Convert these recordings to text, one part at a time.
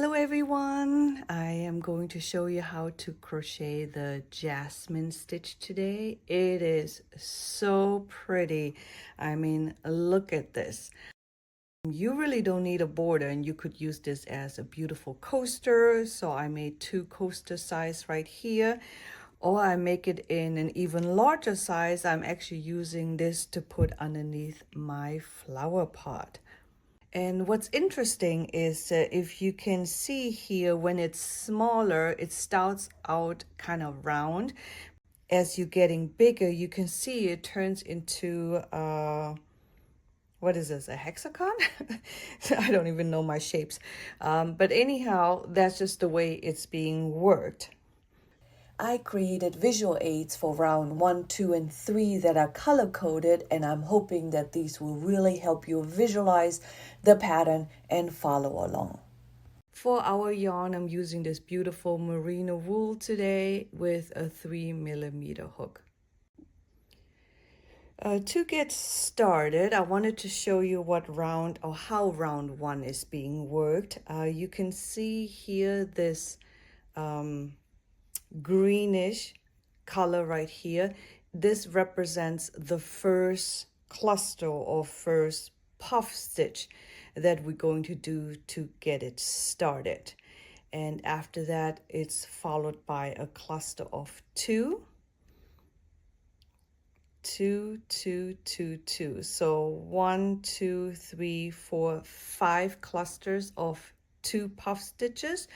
Hello everyone, I am going to show you how to crochet the Jasmine stitch today. It is so pretty. I mean, look at this. You really don't need a border, and you could use this as a beautiful coaster. So I made 2 coaster size right here, or I make it in an even larger size. I'm actually using this to put underneath my flower pot. And what's interesting is if you can see here, when it's smaller, it starts out kind of round. As you're getting bigger, you can see it turns into, what is this, a hexagon? I don't even know my shapes. But anyhow, that's just the way it's being worked. I created visual aids for round 1, 2, and 3 that are color coded, and I'm hoping that these will really help you visualize the pattern and follow along. For our yarn, I'm using this beautiful merino wool today with a 3mm hook. To get started, I wanted to show you what round or how round 1 is being worked. You can see here this greenish color right here. This represents the first cluster or first puff stitch that we're going to do to get it started. And after that, it's followed by a cluster of 2, 2, 2, 2, 2. So 1, 2, 3, 4, 5 clusters of 2 puff stitches,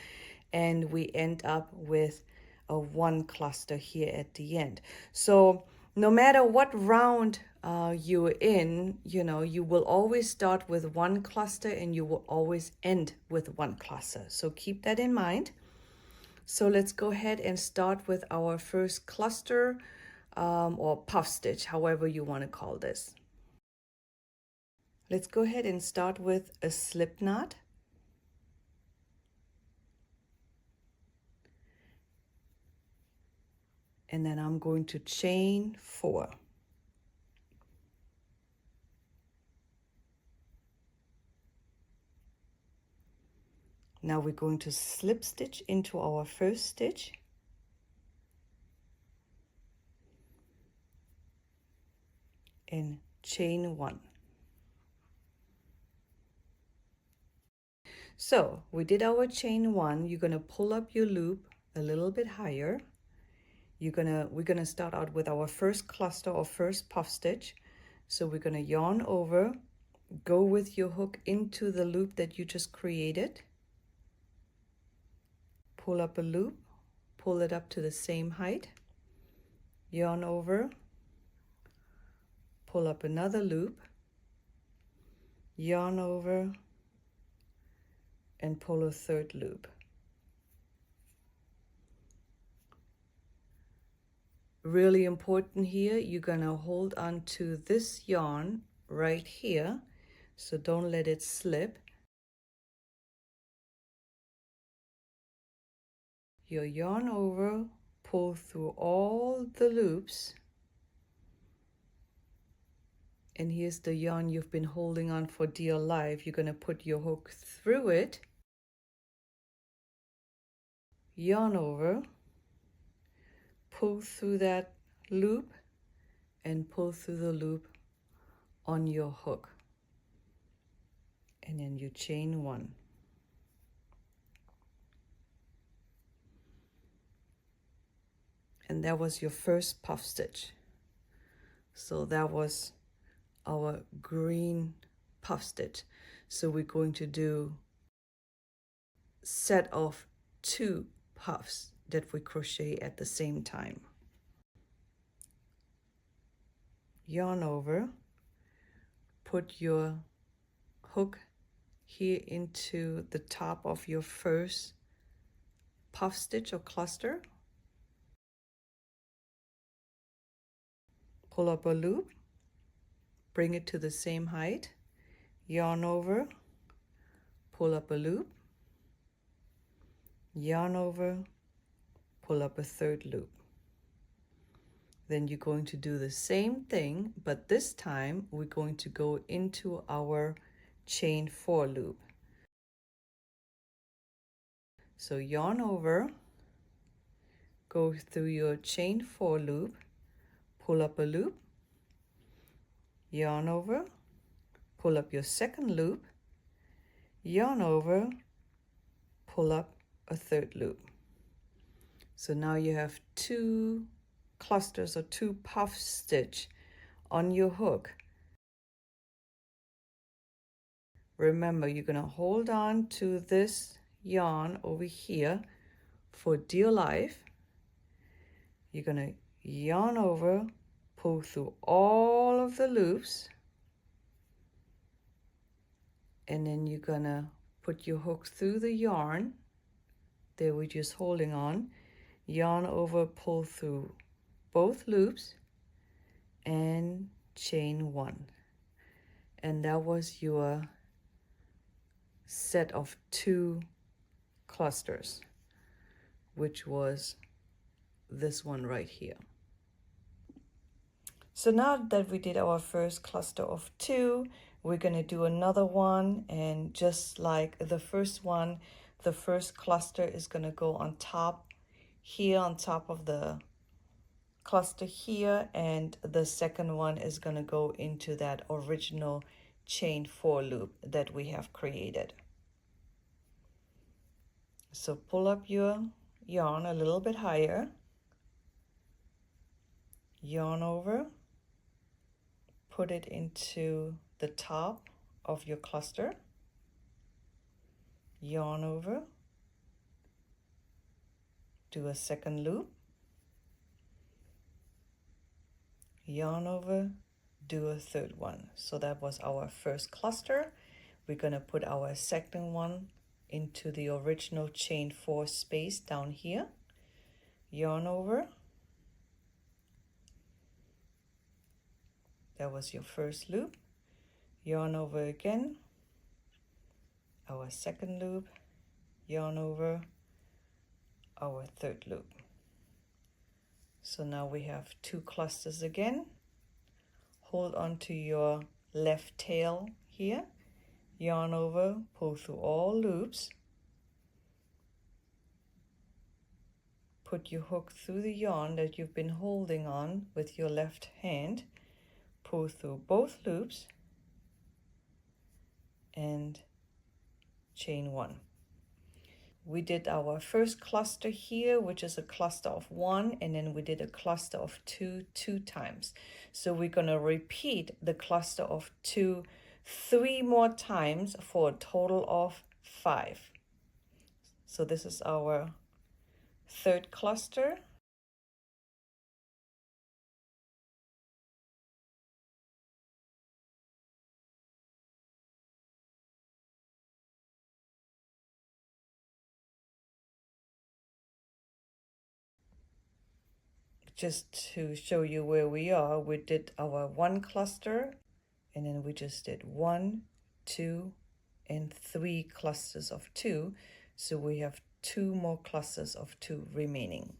and we end up with a 1 cluster here at the end. So no matter what round you're in, you will always start with 1 cluster and you will always end with 1 cluster. So keep that in mind. So let's go ahead and start with our first cluster or puff stitch, however you want to call this. Let's go ahead and start with a slip knot. And then I'm going to chain 4. Now we're going to slip stitch into our first stitch. And chain 1. So we did our chain 1. You're going to pull up your loop a little bit higher. We're gonna start out with our first cluster or first puff stitch. So we're gonna yarn over, go with your hook into the loop that you just created, pull up a loop, pull it up to the same height, yarn over, pull up another loop, yarn over, and pull a 3rd loop. Really important here, you're gonna hold on to this yarn right here, so don't let it slip. You yarn over, pull through all the loops, and here's the yarn you've been holding on for dear life. You're gonna put your hook through it, yarn over, pull through that loop, and pull through the loop on your hook, and then you chain 1. And that was your first puff stitch. So that was our green puff stitch. So we're going to do set of 2 puffs that we crochet at the same time. Yarn over, put your hook here into the top of your first puff stitch or cluster, pull up a loop, bring it to the same height, yarn over, pull up a loop, yarn over, pull up a 3rd loop. Then you're going to do the same thing, but this time we're going to go into our chain 4 loop. So yarn over, go through your chain 4 loop, pull up a loop, yarn over, pull up your second loop, yarn over, pull up a third loop. So now you have 2 clusters or 2 puff stitch on your hook. Remember, you're going to hold on to this yarn over here for dear life. You're going to yarn over, pull through all of the loops, and then you're going to put your hook through the yarn. There we're just holding on. Yarn over, pull through both loops, and chain 1. And that was your set of 2 clusters, which was this one right here. So now that we did our first cluster of 2, we're going to do another one, and just like the first one, the first cluster is going to go on top here, on top of the cluster here, and the second one is going to go into that original chain 4 loop that we have created. So pull up your yarn a little bit higher, yarn over, put it into the top of your cluster, yarn over, do a second loop, yarn over, do a third one. So that was our first cluster. We're going to put our second one into the original chain 4 space down here, yarn over. That was your first loop, yarn over again, our second loop, yarn over, our third loop. So now we have 2 clusters again. Hold on to your left tail here, yarn over, pull through all loops, put your hook through the yarn that you've been holding on with your left hand, pull through both loops, and chain 1. We did our first cluster here, which is a cluster of 1, and then we did a cluster of 2 times. So we're going to repeat the cluster of 2 3 more times for a total of 5. So this is our third cluster. Just to show you where we are, we did our 1 cluster, and then we just did 1, 2, and 3 clusters of 2. So we have 2 more clusters of 2 remaining.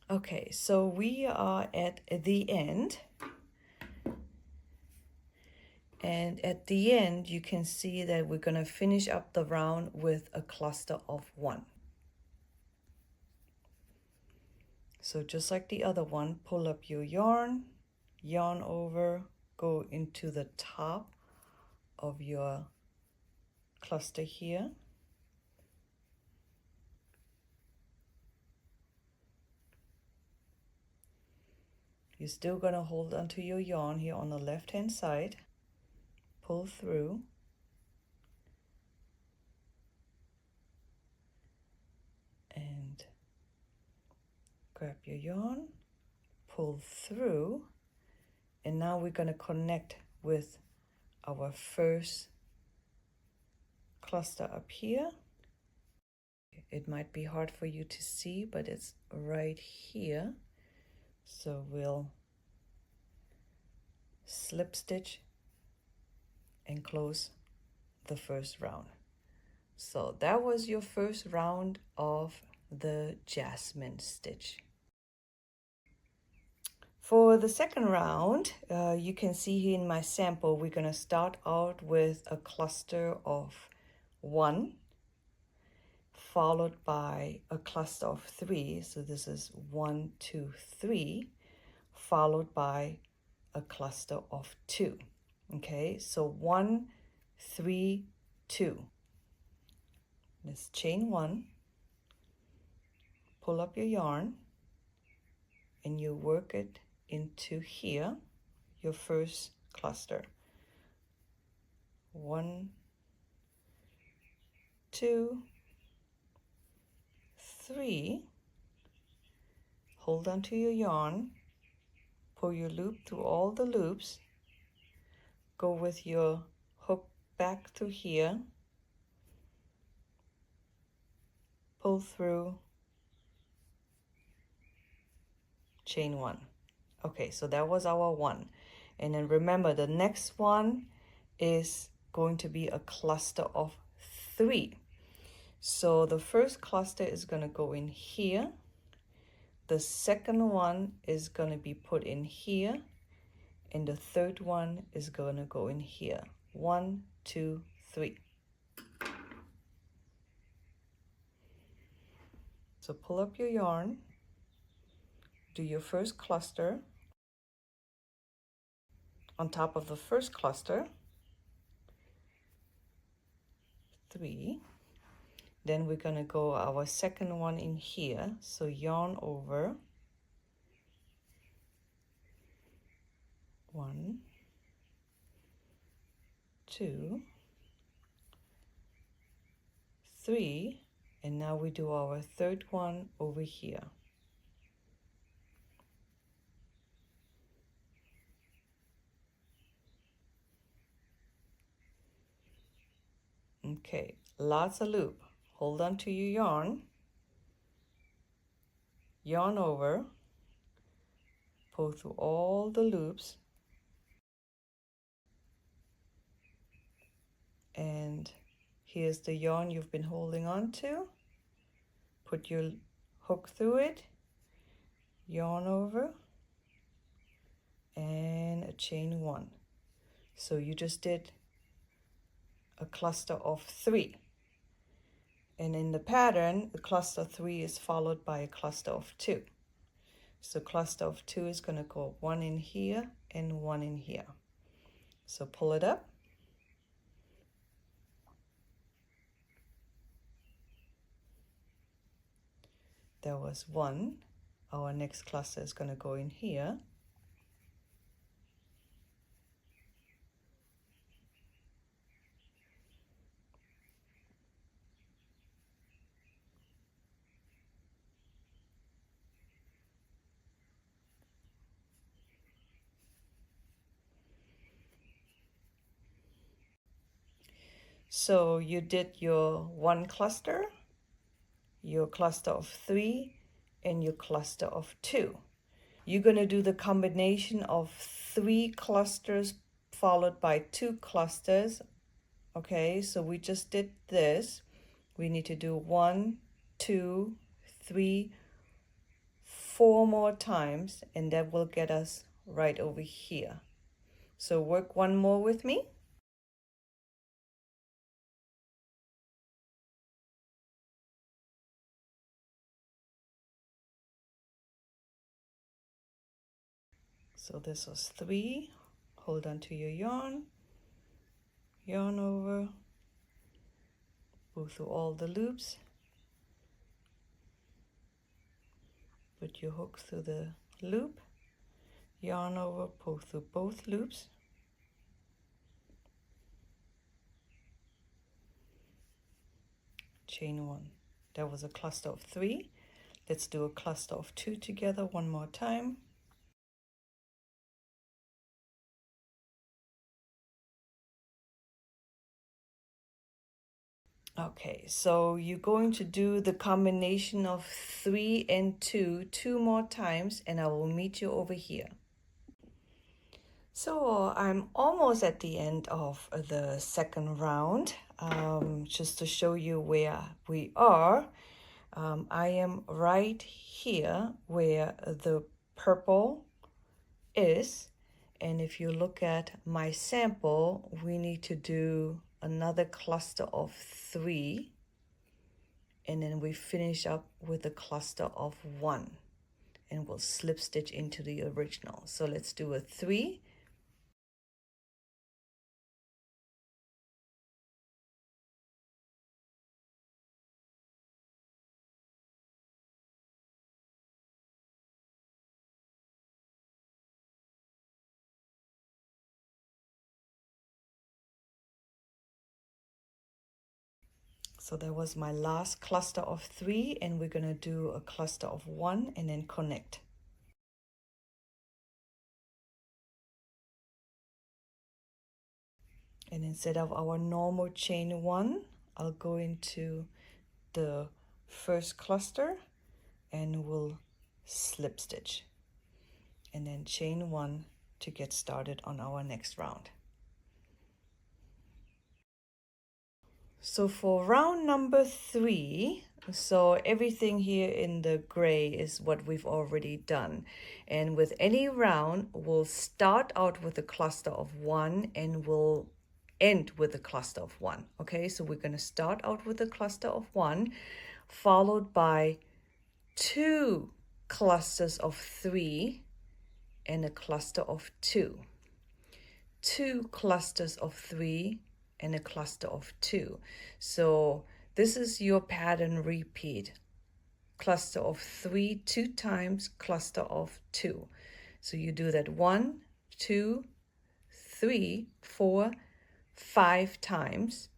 Okay, so we are at the end. And at the end, you can see that we're going to finish up the round with a cluster of 1. So just like the other one, pull up your yarn, yarn over, go into the top of your cluster here. You're still going to hold onto your yarn here on the left hand side, pull through, and grab your yarn, pull through, and now we're going to connect with our first cluster up here. It might be hard for you to see, but it's right here. So we'll slip stitch and close the first round. So that was your first round of the Jasmine stitch. For the second round, you can see here in my sample, we're going to start out with a cluster of 1, followed by a cluster of 3. So this is 1, 2, 3, followed by a cluster of 2. Okay, so 1, 3, 2. Let's chain 1, pull up your yarn, and you work it into here, your first cluster. 1, 2, 3. Hold on to your yarn, pull your loop through all the loops, go with your hook back through here, pull through, chain 1. Okay, so that was our 1. And then remember, the next one is going to be a cluster of 3. So the first cluster is going to go in here. The second one is going to be put in here. And the third one is going to go in here. 1, 2, 3. So pull up your yarn, do your first cluster. On top of the first cluster, 3. Then we're going to go our second one in here. So yarn over, 1, 2, 3, and now we do our third one over here. Okay, lots of loop. Hold on to your yarn, yarn over, pull through all the loops, and here's the yarn you've been holding on to. Put your hook through it, yarn over, and a chain 1. So you just did a cluster of 3. And in the pattern, the cluster 3 is followed by a cluster of 2. So cluster of 2 is going to go 1 in here and 1 in here. So pull it up. There was 1. Our next cluster is going to go in here. So you did your 1 cluster, your cluster of 3, and your cluster of 2. You're going to do the combination of 3 clusters followed by 2 clusters. Okay, so we just did this. We need to do 1, 2, 3, 4 more times, and that will get us right over here. So work 1 more with me. So this was 3. Hold on to your yarn, yarn over, go through all the loops, put your hook through the loop, yarn over, pull through both loops, chain 1. That was a cluster of 3. Let's do a cluster of 2 together 1 more time. Okay, so you're going to do the combination of 3 and 2 more times, and I will meet you over here. So I'm almost at the end of the second round. Just to show you where we are, I am right here where the purple is. And if you look at my sample, we need to do another cluster of 3. And then we finish up with a cluster of 1. And we'll slip stitch into the original. So let's do a 3. So that was my last cluster of 3, and we're gonna do a cluster of 1 and then connect. And instead of our normal chain 1, I'll go into the first cluster and we'll slip stitch and then chain 1 to get started on our next round. So for round number 3, so everything here in the gray is what we've already done. And with any round, we'll start out with a cluster of 1 and we'll end with a cluster of 1. Okay, so we're going to start out with a cluster of 1, followed by 2 clusters of 3 and a cluster of 2. 2 clusters of 3 and a cluster of 2. So this is your pattern repeat. Cluster of 3 2 times, cluster of 2. So you do that 1, 2, 3, 4, 5 times,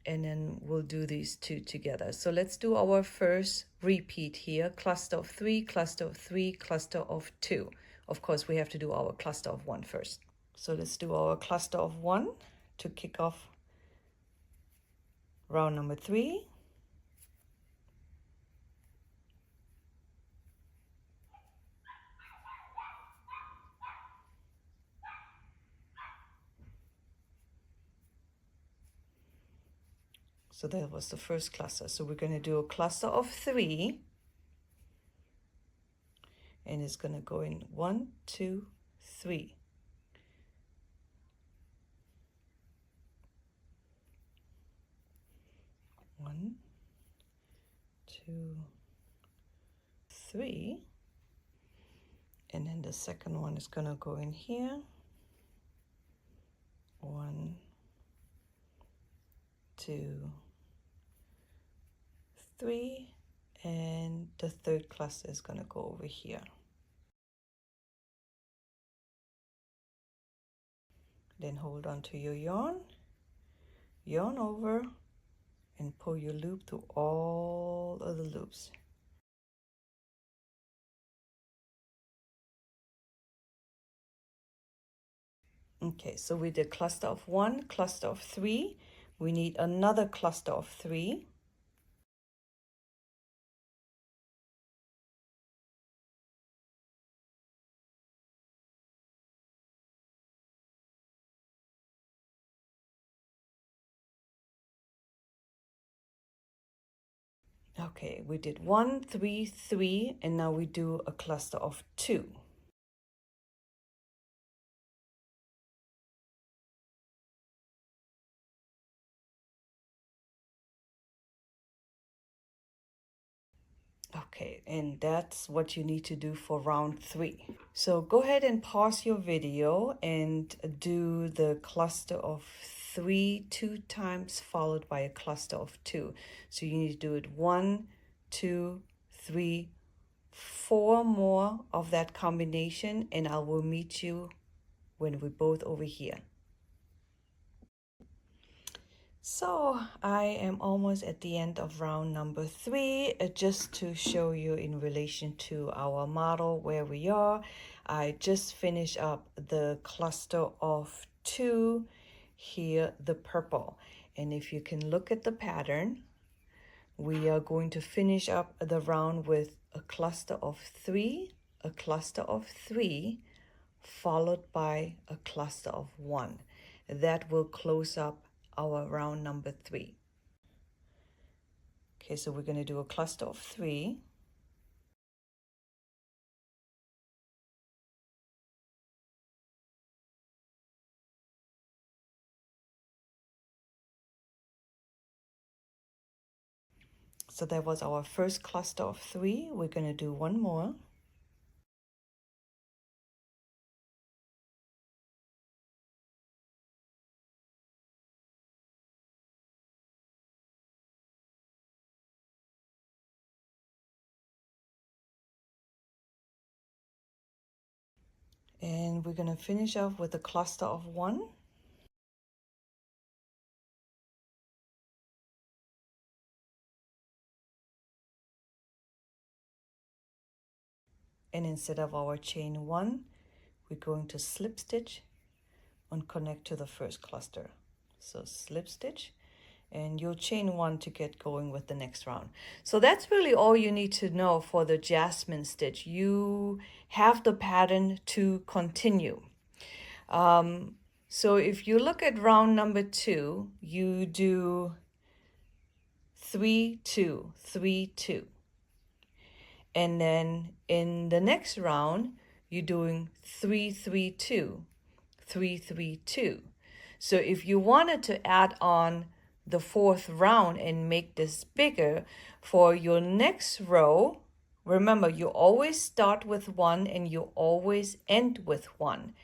and then we'll do these 2 together. So let's do our first repeat here. Cluster of 3, cluster of 3, cluster of 2. Of course, we have to do our cluster of 1 first. So let's do our cluster of 1 to kick off round number 3. So that was the first cluster. So we're going to do a cluster of 3. And it's going to go in 1, 2, 3. 1, 2, 3. And then the second one is going to go in here. 1, 2, 3. And the third cluster is going to go over here. Then hold on to your yarn over, and pull your loop through all of the loops. Okay, so we did cluster of 1, cluster of 3. We need another cluster of 3. Okay, we did 1, 3, 3, and now we do a cluster of 2. Okay, and that's what you need to do for round 3. So go ahead and pause your video and do the cluster of 3 2 times, followed by a cluster of 2. So you need to do it 1, 2, 3, 4 more of that combination, and I will meet you when we're both over here. So I am almost at the end of round number 3. Just to show you in relation to our model where we are, I just finished up the cluster of 2 here the purple. And if you can look at the pattern, we are going to finish up the round with a cluster of 3, a cluster of 3, followed by a cluster of 1. That will close up our round number 3. Okay, so we're going to do a cluster of 3. So that was our first cluster of 3. We're going to do one more. And we're going to finish off with a cluster of 1. And instead of our chain 1, we're going to slip stitch and connect to the first cluster. So slip stitch, and you'll chain 1 to get going with the next round. So that's really all you need to know for the Jasmine stitch. You have the pattern to continue. So if you look at round number 2, you do 3 2 3 2, and then in the next round you're doing 3 3 2 3 3 2. So if you wanted to add on the 4th round and make this bigger for your next row, remember you always start with 1 and you always end with 1.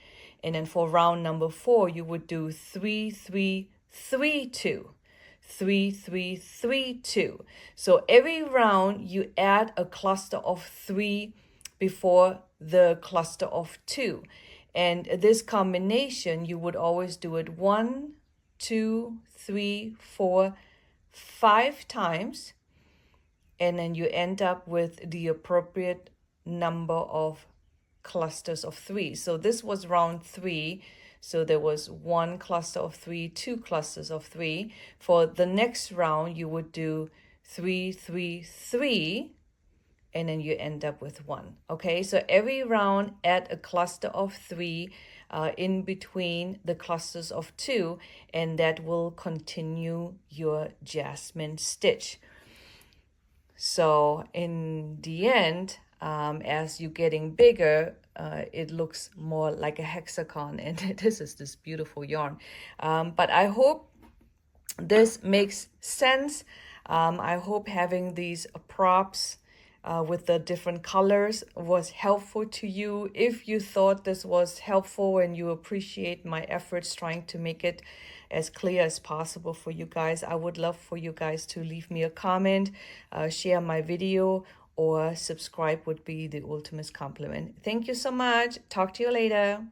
And then for round number 4, you would do 3 3 3 2. 3 3 3 2. So every round you add a cluster of 3 before the cluster of 2. And this combination, you would always do it 1 2 3 4 5 times, and then you end up with the appropriate number of clusters of 3. So this was round 3. So there was 1 cluster of 3, 2 clusters of 3. For the next round, you would do 3 3 3, and then you end up with 1. Okay, so every round add a cluster of 3 in between the clusters of 2, and that will continue your Jasmine stitch. So in the end, as you're getting bigger, it looks more like a hexagon, and this is this beautiful yarn. But I hope this makes sense. I hope having these props with the different colors was helpful to you. If you thought this was helpful and you appreciate my efforts trying to make it as clear as possible for you guys, I would love for you guys to leave me a comment, share my video, or subscribe would be the ultimate compliment. Thank you so much. Talk to you later.